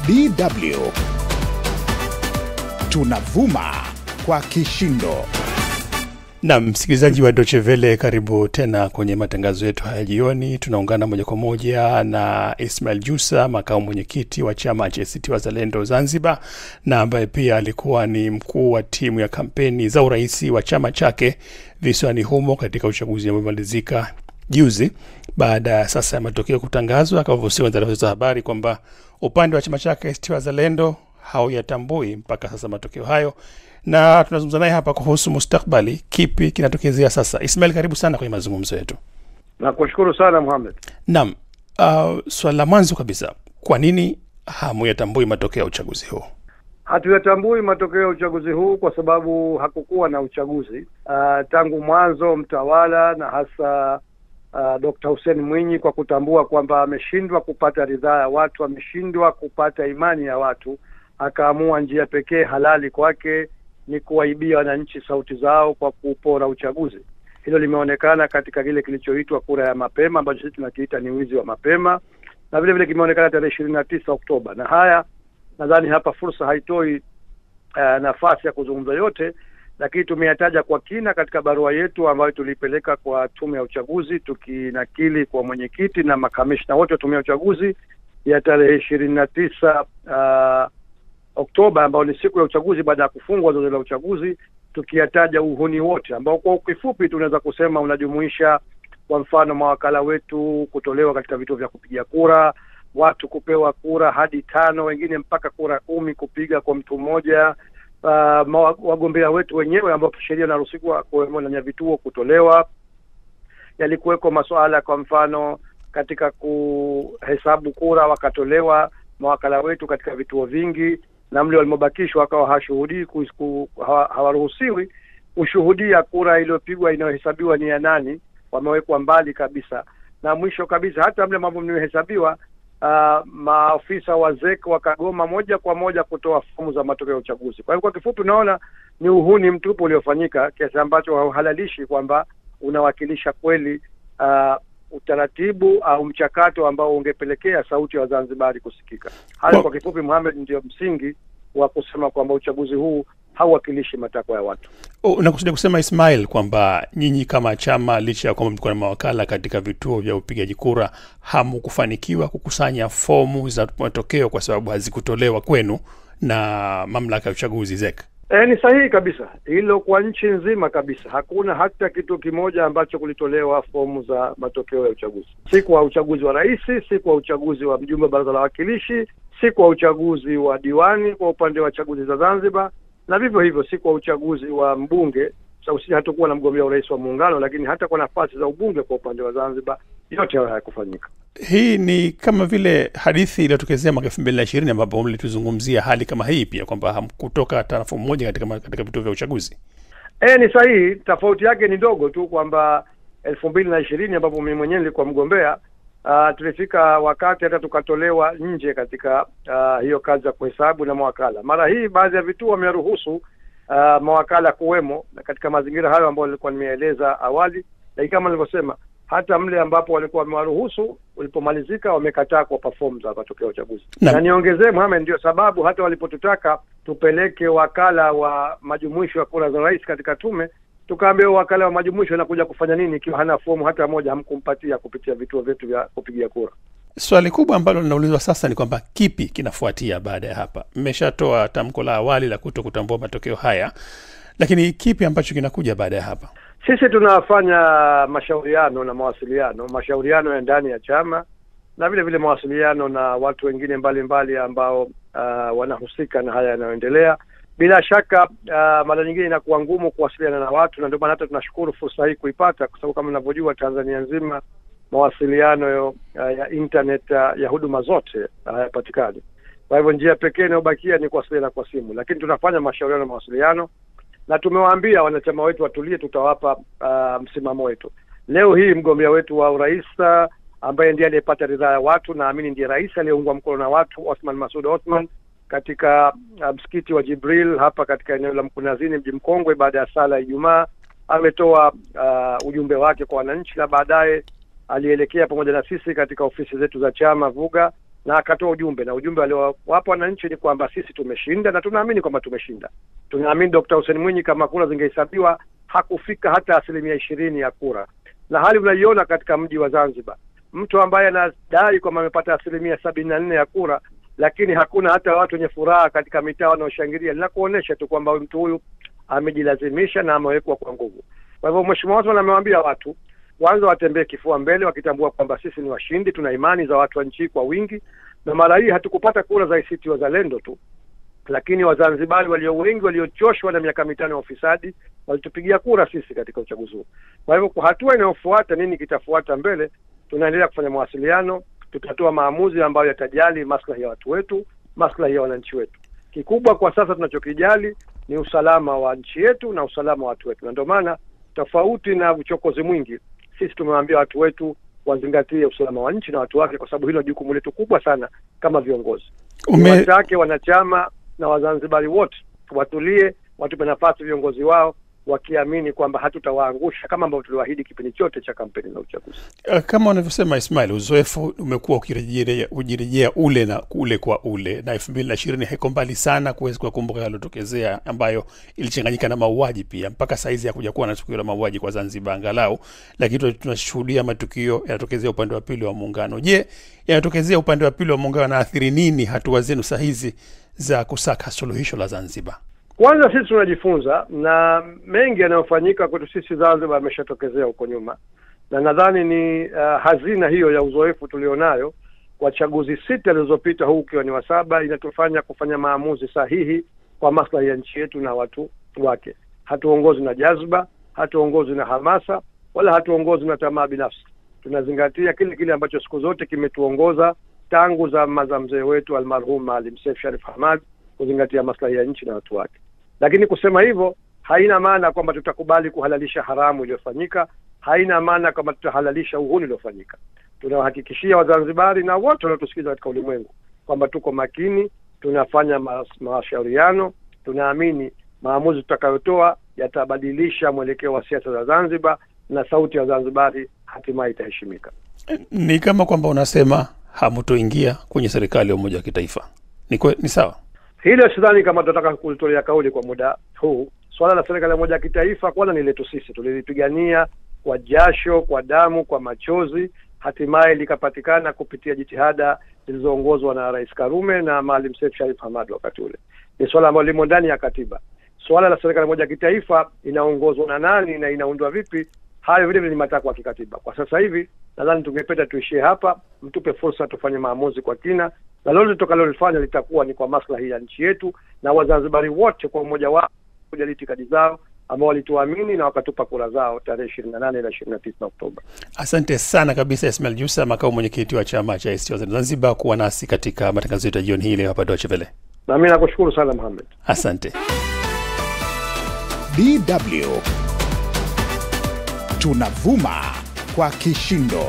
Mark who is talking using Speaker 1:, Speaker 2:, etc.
Speaker 1: DW tunavuma kwa kishindo.
Speaker 2: Na msikilizaji wa Deutsche Welle, karibu tena kwenye matangazo yetu haya jioni. Tunaungana moja kwa moja na Ismail Jussa, makamu mwenyekiti wa chama cha ACT Wazalendo Zanzibar, na ambaye pia alikuwa ni mkuu wa timu ya kampeni za urais wa chama chake visiwani humo katika uchaguzi uliomalizika juzi, baada ya sasa ya matokeo kutangazwa. Akavusiwa taarifa za habari kwamba upande wa chama chake ACT Wazalendo hauyatambui mpaka sasa matokeo hayo, na tunazungumza naye hapa kuhusu mustakbali, kipi kinatokezea sasa. Ismail, karibu sana kwenye mazungumzo yetu.
Speaker 3: Nakushukuru sana Mohamed.
Speaker 2: Naam, swala la mwanzo kabisa, kwa nini hamuyatambui matokeo ya uchaguzi huu?
Speaker 3: Hatuyatambui matokeo ya uchaguzi huu kwa sababu hakukuwa na uchaguzi tangu mwanzo. Mtawala na hasa Dr. Hussein Mwinyi, kwa kutambua kwamba ameshindwa kupata ridhaa ya watu, ameshindwa kupata imani ya watu, akaamua njia pekee halali kwake ni kuwaibia wananchi sauti zao kwa kupora uchaguzi. Hilo limeonekana katika kile kilichoitwa kura ya mapema, ambacho sisi tunakiita ni wizi wa mapema, na vile vile kimeonekana tarehe 29 Oktoba. Na haya nadhani hapa fursa haitoi nafasi ya kuzungumza yote, lakini tumeyataja kwa kina katika barua yetu ambayo tulipeleka kwa tume ya uchaguzi, tukinakili kwa mwenyekiti na makamishna wote wa tume ya uchaguzi ya tarehe 29 Oktoba, ambao ni siku ya uchaguzi baada ya kufungwa zoezi la uchaguzi, tukiyataja uhuni wote ambao kwa kifupi tunaweza kusema unajumuisha, kwa mfano, mawakala wetu kutolewa katika vituo vya kupigia kura, watu kupewa kura hadi 5, wengine mpaka kura 10 kupiga kwa mtu mmoja, wagombea wetu wenyewe ambao sheria inaruhusiwa kuwemo vituo kutolewa. Yalikuweko masuala, kwa mfano, katika kuhesabu kura wakatolewa mawakala wetu katika vituo vingi, na mle walimobakishwa wakawa hashuhudii, hawaruhusiwi kushuhudia kura iliyopigwa inayohesabiwa ni ya nani, wamewekwa mbali kabisa. Na mwisho kabisa, hata mle mambo mnayohesabiwa, maafisa wa ZEC wakagoma moja kwa moja kutoa fomu za matokeo ya uchaguzi. Kwa hivyo kwa kifupi unaona ni uhuni mtupu uliofanyika, kiasi ambacho hauhalalishi kwamba unawakilisha kweli utaratibu au mchakato ambao ungepelekea sauti ya Wazanzibari kusikika. Hayo kwa kifupi Mohamed ndio msingi wa kusema kwamba uchaguzi huu hauwakilishi matakwa ya watu.
Speaker 2: Unakusudia kusema, Ismail, kwamba nyinyi kama chama, licha ya kwamba mlikuwa na mawakala katika vituo vya upigaji kura, hamkufanikiwa kukusanya fomu za matokeo kwa sababu hazikutolewa kwenu na mamlaka ya uchaguzi ZEC?
Speaker 3: Ni sahihi kabisa. Hilo kwa nchi nzima kabisa. Hakuna hata kitu kimoja ambacho kulitolewa fomu za matokeo ya uchaguzi. Si kwa uchaguzi wa rais, si kwa uchaguzi wa mjumbe wa baraza la wawakilishi, si kwa uchaguzi wa diwani kwa upande wa chaguzi za Zanzibar, na vivyo hivyo si kwa uchaguzi wa mbunge. Sisi hatakuwa na mgombea urais wa muungano, lakini hata kwa nafasi za ubunge kwa upande wa Zanzibar, yote hayo hayakufanyika.
Speaker 2: Hii ni kama vile hadithi iliyotokezea mwaka 2020 ambapo mlituzungumzia hali kama hii pia, kwamba hamkutoka tarafu moja katika vituo vya uchaguzi.
Speaker 3: Ni sahihi. Tofauti yake ni ndogo tu kwamba 2020 ambapo mimi mwenyewe nilikuwa mgombea, tulifika wakati hata tukatolewa nje katika hiyo kazi ya kuhesabu na mawakala. Mara hii baadhi ya vituo wameruhusu mawakala kuwemo katika mazingira hayo ambayo nilikuwa nimeeleza awali, na kama nilivyosema, hata mle ambapo walikuwa wamewaruhusu ulipomalizika wamekataa kwa perform za matokeo ya uchaguzi. Na niongezee Mohamed, ndio sababu hata walipotutaka tupeleke wakala wa majumuisho ya kura za rais katika tume, tukaambia wakala wa majumuisho anakuja kufanya nini ikiwa hana fomu hata moja hamkumpatia kupitia vituo vyetu vya kupigia kura.
Speaker 2: Swali kubwa ambalo linaulizwa sasa ni kwamba kipi kinafuatia baada ya hapa? Mmeshatoa tamko la awali la kutokutambua matokeo haya, lakini kipi ambacho kinakuja baada ya hapa?
Speaker 3: Sisi tunafanya mashauriano na mashauriano ya ndani ya chama, na vile vile mawasiliano na watu wengine mbalimbali ambao wanahusika na haya yanayoendelea. Bila shaka mara nyingine inakuwa ngumu kuwasiliana na watu, na ndio maana hata tunashukuru fursa hii kuipata, kwa sababu kama mnavyojua Tanzania nzima mawasiliano ya internet ya huduma zote hayapatikani. Kwa hivyo njia pekee inayobakia ni kuwasiliana kwa simu, lakini tunafanya mashauriano na mawasiliano, na tumewaambia wanachama wetu watulie, tutawapa msimamo wetu. Leo hii mgombea wetu wa urais ambaye ndiye aliyepata ridhaa ya watu, naamini ndiye rais aliyeungwa mkono na watu, Othman Masoud Othman, katika msikiti wa Jibril hapa katika eneo la Mkunazini, mji Mkongwe, baada ya sala ya Ijumaa ametoa ujumbe wake kwa wananchi, na baadaye alielekea pamoja na sisi katika ofisi zetu za chama Vuga na akatoa ujumbe, na ujumbe aliowapa wananchi ni kwamba sisi tumeshinda na tunaamini kwamba tumeshinda. Tunaamini Dr. Hussein Mwinyi kama kura zingehesabiwa hakufika hata 20% ya kura, na hali unaiona katika mji wa Zanzibar. Mtu ambaye anadai kwamba amepata 74% ya kura, lakini hakuna hata watu wenye furaha katika mitaa wanaoshangilia, linakuonesha tu kwamba mtu huyu amejilazimisha na amewekwa kwa nguvu. Kwa hivyo Mheshimiwa Othman amewaambia watu kwanza watembee kifua mbele, wakitambua kwamba sisi ni washindi, tuna imani za watu wa nchi kwa wingi, na mara hii hatukupata kura za ACT Wazalendo tu, lakini Wazanzibari walio wengi waliochoshwa na miaka 5 ya ufisadi walitupigia kura sisi katika uchaguzi huu. Kwa hivyo kwa hatua inayofuata, nini kitafuata mbele, tunaendelea kufanya mawasiliano, tutatoa maamuzi ambayo yatajali maslahi ya watu wetu, maslahi ya wananchi wetu. Kikubwa kwa sasa tunachokijali ni usalama wa nchi yetu na usalama wa watu wetu, na ndio maana tofauti na uchokozi mwingi, sisi tumewaambia watu wetu wazingatie usalama wa nchi na watu wake, kwa sababu hilo jukumu letu kubwa sana kama viongozi. Watake wanachama na Wazanzibari wote watulie, watupe nafasi viongozi wao, wakiamini kwamba hatutawaangusha kama ambavyo tuliwaahidi kipindi chote cha kampeni na uchaguzi.
Speaker 2: Kama unavyosema Ismail, uzoefu umekuwa ukirejea ule na ule kwa ule, na 2020 haiko mbali sana kuweza kukumbuka yalotokezea ambayo ilichanganyika na mauaji pia. Mpaka saizi ya kuja kuwa na tukio la mauaji kwa Zanzibar angalau, lakini tunashuhudia matukio yanatokezea upande wa pili wa muungano. Je, yanatokezea upande wa pili wa muungano na athiri nini hatua zenu sahizi za kusaka suluhisho la Zanzibar?
Speaker 3: Kwanza sisi tunajifunza, na mengi yanayofanyika kwetu sisi Zanzibar yameshatokezea huko nyuma, na nadhani ni hazina hiyo ya uzoefu tulionayo kwa chaguzi 6 zilizopita, huu ukiwa ni wa 7, inatufanya kufanya maamuzi sahihi kwa maslahi ya nchi yetu na watu wake. Hatuongozi na jazba, hatuongozi na hamasa, wala hatuongozi na tamaa binafsi. Tunazingatia kile ambacho siku zote kimetuongoza tangu zama za mzee wetu almarhum Maalim Seif Sharif Hamad, kuzingatia maslahi ya nchi na watu wake. Lakini kusema hivyo haina maana kwamba tutakubali kuhalalisha haramu iliyofanyika, haina maana kwamba tutahalalisha uhuni uliofanyika. Tunawahakikishia Wazanzibari na wote wanaotusikiza katika ulimwengu kwamba tuko makini, tunafanya mashauriano, tunaamini maamuzi tutakayotoa yatabadilisha mwelekeo wa siasa za Zanzibar, na sauti ya Wazanzibari hatimaye itaheshimika.
Speaker 2: Ni kama kwamba unasema hamutoingia kwenye serikali ya umoja wa kitaifa. Ni sawa?
Speaker 3: Hilo sidhani kama tutataka kulitolea kauli kwa muda huu. Swala la serikali ya umoja wa kitaifa kwanza ni letu sisi, tulilipigania kwa jasho, kwa damu, kwa machozi, hatimaye likapatikana kupitia jitihada zilizoongozwa na Rais Karume na Maalim Seif Sharif Hamad wakati ule. Ni swala ambalo limo ndani ya katiba. Swala la serikali ya umoja wa kitaifa inaongozwa na nani na inaundwa vipi, hayo vile ni matakwa ya kikatiba. Kwa sasa hivi nadhani tungependa tuishie hapa, mtupe fursa tufanye maamuzi kwa kina, na lolote tutakalolifanya litakuwa ni kwa maslahi ya nchi yetu na Wazanzibari wote kwa umoja wao, kujali itikadi zao ambao walituamini na wakatupa kura zao tarehe 28 na 29 Oktoba.
Speaker 2: Asante sana kabisa Ismail Jussa, makamu mwenyekiti wa chama cha ACT Wazalendo Zanzibar, kuwa nasi katika matangazo yetu ya jioni hii leo hapa Deutsche Welle.
Speaker 3: Na mimi nakushukuru sana Mohamed.
Speaker 2: Asante.
Speaker 1: DW tunavuma kwa kishindo.